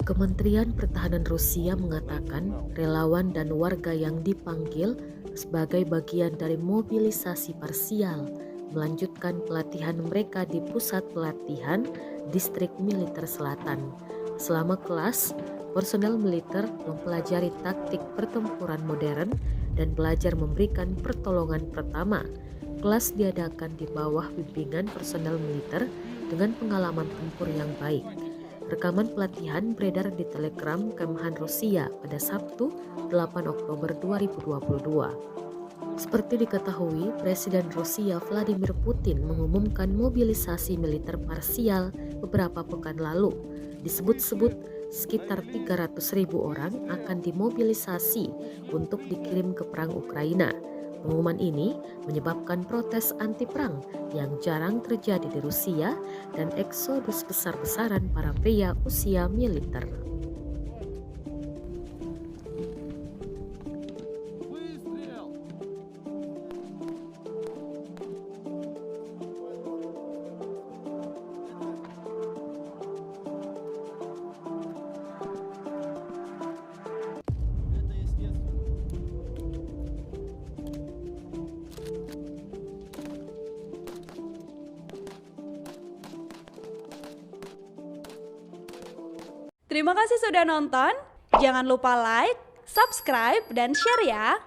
Kementerian Pertahanan Rusia mengatakan relawan dan warga yang dipanggil sebagai bagian dari mobilisasi parsial melanjutkan pelatihan mereka di pusat pelatihan distrik militer selatan. Selama kelas, personel militer mempelajari taktik pertempuran modern dan belajar memberikan pertolongan pertama. Kelas diadakan di bawah bimbingan personel militer dengan pengalaman tempur yang baik. Rekaman pelatihan beredar di Telegram Kemhan Rusia pada Sabtu 8 Oktober 2022. Seperti diketahui, Presiden Rusia Vladimir Putin mengumumkan mobilisasi militer parsial beberapa pekan lalu. Disebut-sebut sekitar 300.000 orang akan dimobilisasi untuk dikirim ke perang Ukraina. Pengumuman ini menyebabkan protes anti-perang yang jarang terjadi di Rusia dan eksodus besar-besaran para pria usia militer. Terima kasih sudah nonton. Jangan lupa like, subscribe, dan share ya.